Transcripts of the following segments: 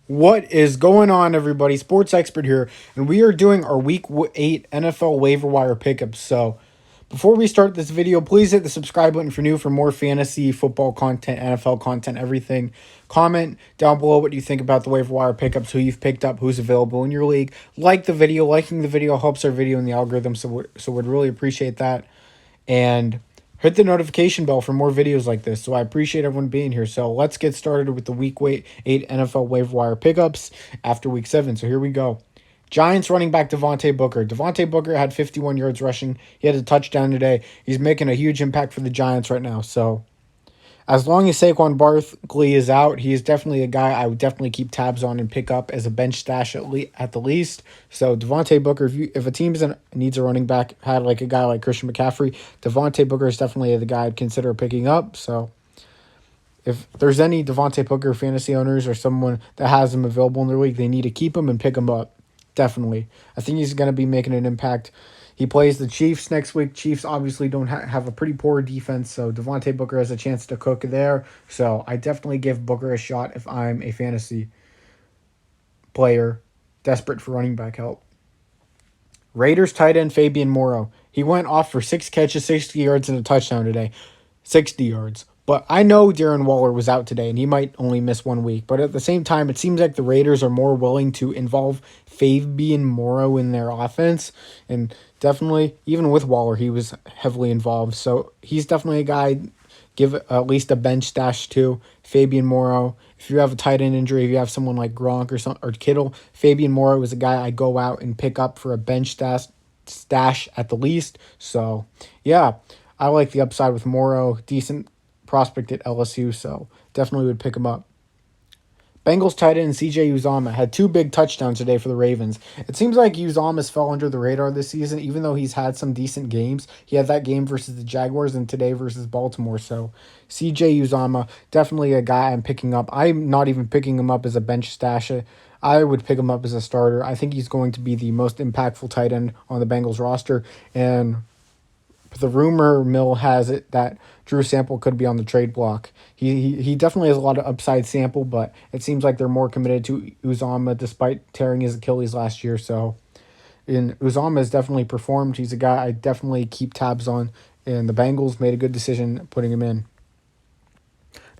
What is going on, everybody? Sports expert here, and we are doing our Week 8 NFL waiver wire pickups. So, before we start this video, please hit the subscribe button if you're new for more fantasy football content, NFL content, everything. Comment down below what you think about the waiver wire pickups, who you've picked up, who's available in your league. Like the video. Liking the video helps our video in the algorithm, so we'd really appreciate that. And hit the notification bell for more videos like this. So I appreciate everyone being here. So let's get started with the Week 8 NFL waiver wire pickups after Week 7. So here we go. Giants running back Dante Booker. Dante Booker had 51 yards rushing. He had a touchdown today. He's making a huge impact for the Giants right now. So as long as Saquon Barkley is out, he is definitely a guy I would definitely keep tabs on and pick up as a bench stash at the least. So Dante Booker, if a team needs a running back, had like a guy like Christian McCaffrey, Dante Booker is definitely the guy I'd consider picking up. So if there's any Dante Booker fantasy owners or someone that has him available in their league, they need to keep him and pick him up. Definitely. I think he's going to be making an impact. He plays the Chiefs next week. Chiefs obviously don't have a pretty poor defense, so Dante Booker has a chance to cook there. So I definitely give Booker a shot if I'm a fantasy player desperate for running back help. Raiders tight end Fabien Mora. He went off for 6 catches, 60 yards, and a touchdown today. 60 yards. But I know Darren Waller was out today, and he might only miss 1 week. But at the same time, it seems like the Raiders are more willing to involve Fabien Mora in their offense. And definitely, even with Waller, he was heavily involved. So he's definitely a guy give at least a bench stash to. Fabien Mora. If you have a tight end injury, if you have someone like Gronk or Kittle, Fabien Mora was a guy I go out and pick up for a bench stash at the least. So, yeah, I like the upside with Mora. Decent prospect at LSU, so definitely would pick him up. Bengals tight end CJ Uzomah had 2 big touchdowns today for the Ravens. It seems like Uzomah's fell under the radar this season, even though he's had some decent games. He had that game versus the Jaguars and today versus Baltimore. So CJ Uzomah, definitely a guy I'm picking up. I'm not even picking him up as a bench stash. I would pick him up as a starter. I think he's going to be the most impactful tight end on the Bengals roster. And the rumor mill has it that Drew Sample could be on the trade block. He definitely has a lot of upside Sample, but it seems like they're more committed to Uzomah despite tearing his Achilles last year. So, Uzomah has definitely performed. He's a guy I definitely keep tabs on, and the Bengals made a good decision putting him in.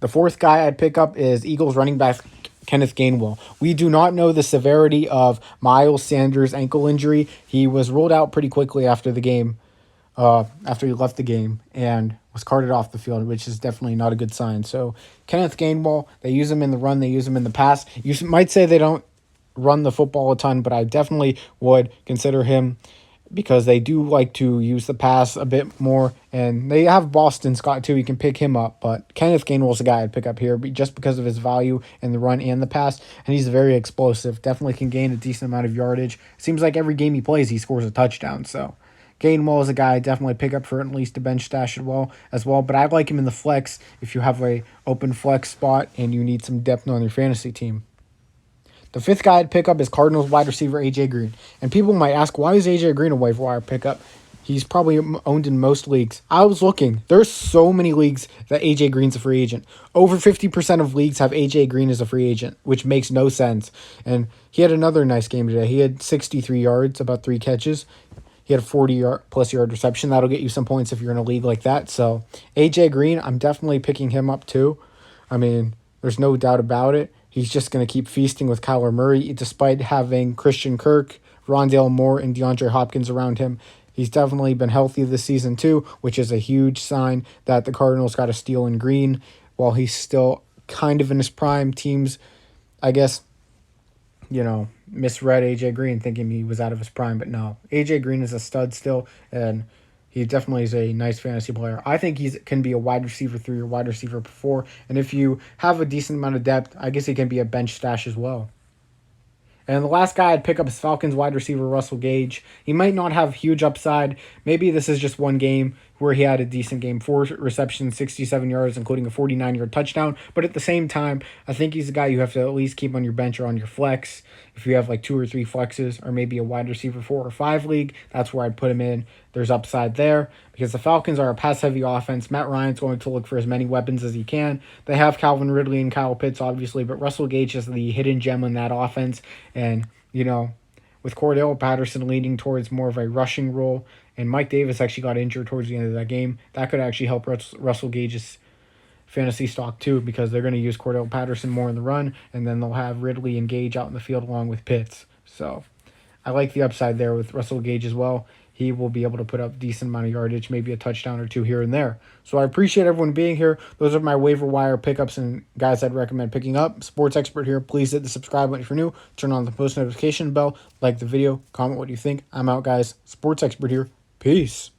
The fourth guy I'd pick up is Eagles running back Kenneth Gaine. We do not know the severity of Miles Sanders' ankle injury. He was ruled out pretty quickly after the game. After he left the game and was carted off the field, which is definitely not a good sign. So Kenneth Gainwell, they use him in the run, they use him in the pass. You might say they don't run the football a ton, but I definitely would consider him because they do like to use the pass a bit more. And they have Boston Scott too. You can pick him up, but Kenneth Gainwell's a guy I'd pick up here just because of his value in the run and the pass. And he's very explosive. Definitely can gain a decent amount of yardage. Seems like every game he plays, he scores a touchdown. So Gainwell is a guy I definitely pick up for at least a bench stash as well. But I like him in the flex if you have a open flex spot and you need some depth on your fantasy team. The fifth guy I'd pick up is Cardinals wide receiver A.J. Green. And people might ask, why is A.J. Green a waiver wire pickup? He's probably owned in most leagues. I was looking. There's so many leagues that A.J. Green's a free agent. Over 50% of leagues have A.J. Green as a free agent, which makes no sense. And he had another nice game today. He had 63 yards, about 3 catches. He had a 40-plus yard reception. That'll get you some points if you're in a league like that. So, A.J. Green, I'm definitely picking him up too. I mean, there's no doubt about it. He's just going to keep feasting with Kyler Murray, despite having Christian Kirk, Rondale Moore, and DeAndre Hopkins around him. He's definitely been healthy this season too, which is a huge sign that the Cardinals got a steal in Green while he's still kind of in his prime. Teams, I guess, misread A.J. Green thinking he was out of his prime, but no. A.J. Green is a stud still, and he definitely is a nice fantasy player. I think he can be a wide receiver 3 or wide receiver 4, and if you have a decent amount of depth, I guess he can be a bench stash as well. And the last guy I'd pick up is Falcons wide receiver Russell Gage. He might not have huge upside. Maybe this is just one game where he had a decent game, 4 receptions, 67 yards, including a 49-yard touchdown. But at the same time, I think he's a guy you have to at least keep on your bench or on your flex. If you have like 2 or 3 flexes or maybe a wide receiver 4 or 5 league, that's where I'd put him in. There's upside there because the Falcons are a pass-heavy offense. Matt Ryan's going to look for as many weapons as he can. They have Calvin Ridley and Kyle Pitts, obviously, but Russell Gage is the hidden gem in that offense. And, with Cordell Patterson leaning towards more of a rushing role, and Mike Davis actually got injured towards the end of that game, that could actually help Russell Gage's fantasy stock too, because they're going to use Cordell Patterson more in the run, and then they'll have Ridley and Gage out in the field along with Pitts. So I like the upside there with Russell Gage as well. He will be able to put up a decent amount of yardage, maybe a touchdown or 2 here and there. So I appreciate everyone being here. Those are my waiver wire pickups and guys I'd recommend picking up. Sports expert here. Please hit the subscribe button if you're new. Turn on the post notification bell. Like the video. Comment what you think. I'm out, guys. Sports expert here. Peace.